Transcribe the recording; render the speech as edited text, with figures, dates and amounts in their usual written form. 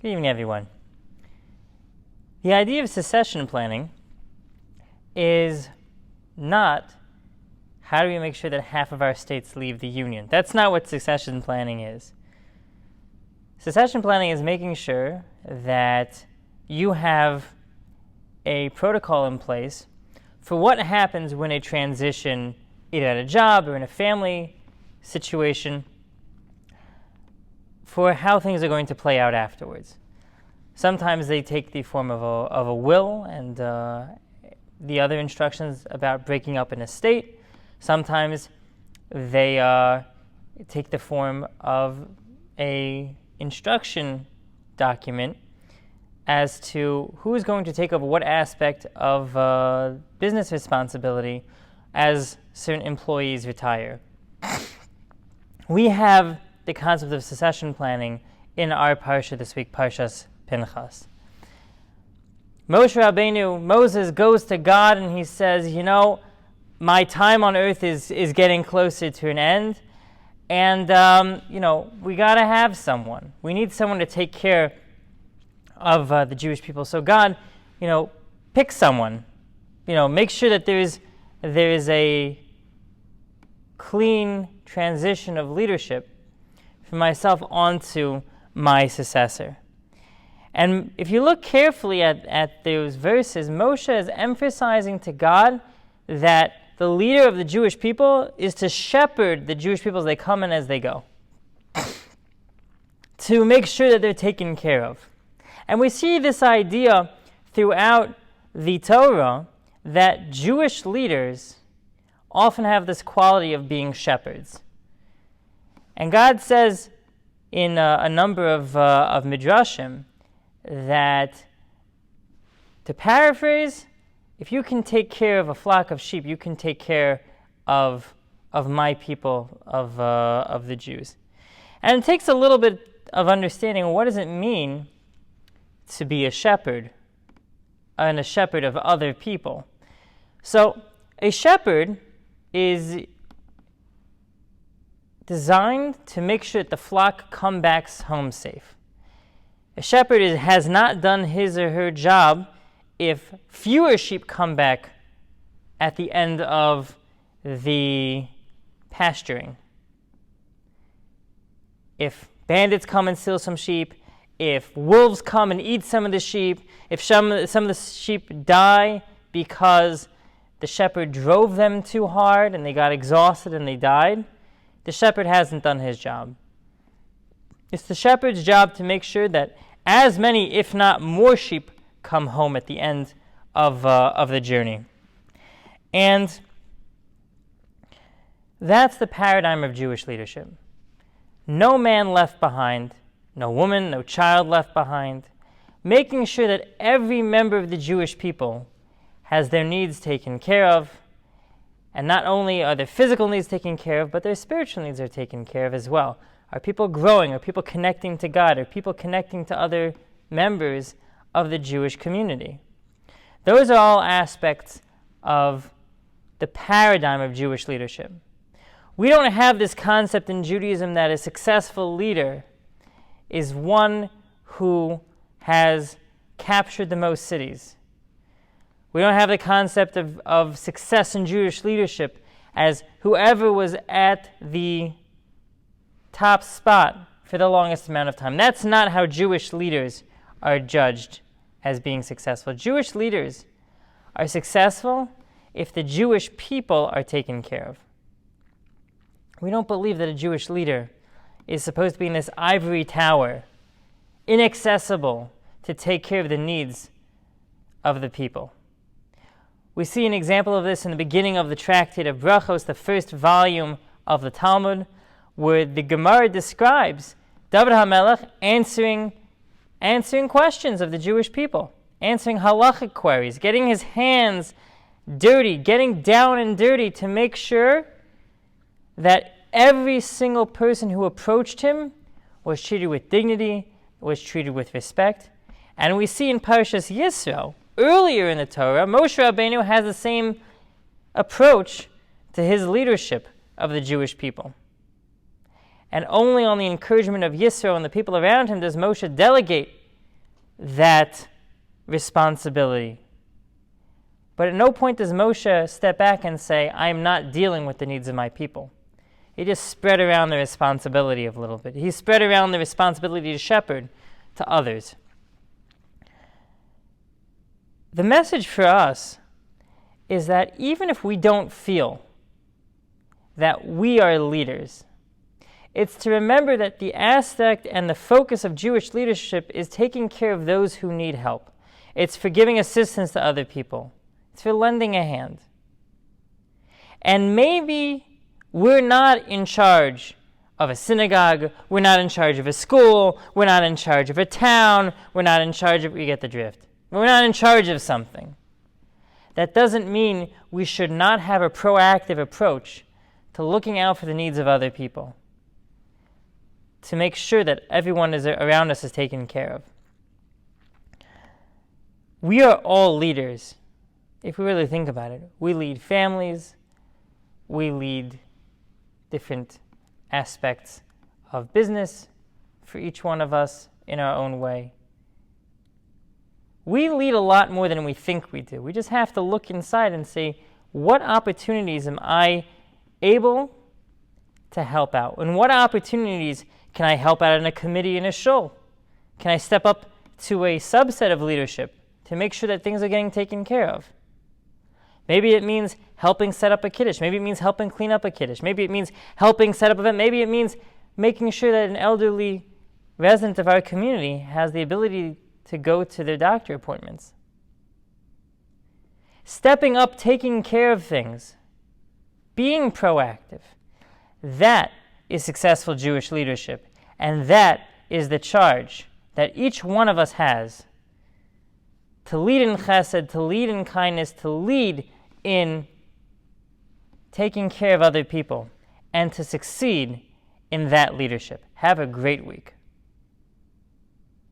Good evening, everyone. The idea of secession planning is not how do we make sure that half of our states leave the Union. That's not what secession planning is. Secession planning is making sure that you have a protocol in place for what happens when a transition, either at a job or in a family situation, for how things are going to play out afterwards. Sometimes they take the form of a will and the other instructions about breaking up an estate. Sometimes they take the form of a instruction document as to who is going to take over what aspect of business responsibility as certain employees retire. We have the concept of secession planning in our parsha this week, Parshas Pinchas. Moses goes to God and he says, my time on earth is getting closer to an end, and we got to have someone. We need someone to take care of the Jewish people. So God, pick someone. Make sure that there is a clean transition of leadership from myself onto my successor. And if you look carefully at those verses, Moshe is emphasizing to God that the leader of the Jewish people is to shepherd the Jewish people as they come and as they go, to make sure that they're taken care of. And we see this idea throughout the Torah that Jewish leaders often have this quality of being shepherds. And God says in a number of midrashim that, to paraphrase, if you can take care of a flock of sheep, you can take care of my people, of the Jews. And it takes a little bit of understanding, what does it mean to be a shepherd and a shepherd of other people? So a shepherd is designed to make sure that the flock come back home safe. A shepherd has not done his or her job if fewer sheep come back at the end of the pasturing. If bandits come and steal some sheep, if wolves come and eat some of the sheep, if some of the sheep die because the shepherd drove them too hard and they got exhausted and they died, the shepherd hasn't done his job. It's the shepherd's job to make sure that as many, if not more, sheep come home at the end of the journey. And that's the paradigm of Jewish leadership. No man left behind, no woman, no child left behind, making sure that every member of the Jewish people has their needs taken care of, and not only are their physical needs taken care of, but their spiritual needs are taken care of as well. Are people growing? Are people connecting to God? Are people connecting to other members of the Jewish community? Those are all aspects of the paradigm of Jewish leadership. We don't have this concept in Judaism that a successful leader is one who has captured the most cities. We don't have the concept of success in Jewish leadership as whoever was at the top spot for the longest amount of time. That's not how Jewish leaders are judged as being successful. Jewish leaders are successful if the Jewish people are taken care of. We don't believe that a Jewish leader is supposed to be in this ivory tower, inaccessible, to take care of the needs of the people. We see an example of this in the beginning of the tractate of Brachos, the first volume of the Talmud, where the Gemara describes David HaMelech answering questions of the Jewish people, answering halachic queries, getting his hands dirty, getting down and dirty to make sure that every single person who approached him was treated with dignity, was treated with respect. And we see in Parshas Yisro, earlier in the Torah, Moshe Rabbeinu has the same approach to his leadership of the Jewish people. And only on the encouragement of Yisro and the people around him does Moshe delegate that responsibility. But at no point does Moshe step back and say, I am not dealing with the needs of my people. He just spread around the responsibility a little bit. He spread around the responsibility to shepherd to others. The message for us is that even if we don't feel that we are leaders, it's to remember that the aspect and the focus of Jewish leadership is taking care of those who need help. It's for giving assistance to other people. It's for lending a hand. And maybe we're not in charge of a synagogue, we're not in charge of a school, we're not in charge of a town, we're not in charge of, you get the drift. We're not in charge of something. That doesn't mean we should not have a proactive approach to looking out for the needs of other people, to make sure that everyone around us is taken care of. We are all leaders, if we really think about it. We lead families, we lead different aspects of business for each one of us in our own way. We lead a lot more than we think we do. We just have to look inside and say, what opportunities am I able to help out? And what opportunities can I help out in a committee in a shul? Can I step up to a subset of leadership to make sure that things are getting taken care of? Maybe it means helping set up a kiddush. Maybe it means helping clean up a kiddush. Maybe it means helping set up an event. Maybe it means making sure that an elderly resident of our community has the ability to go to their doctor appointments. Stepping up, taking care of things, being proactive, that is successful Jewish leadership. And that is the charge that each one of us has to lead in chesed, to lead in kindness, to lead in taking care of other people, and to succeed in that leadership. Have a great week.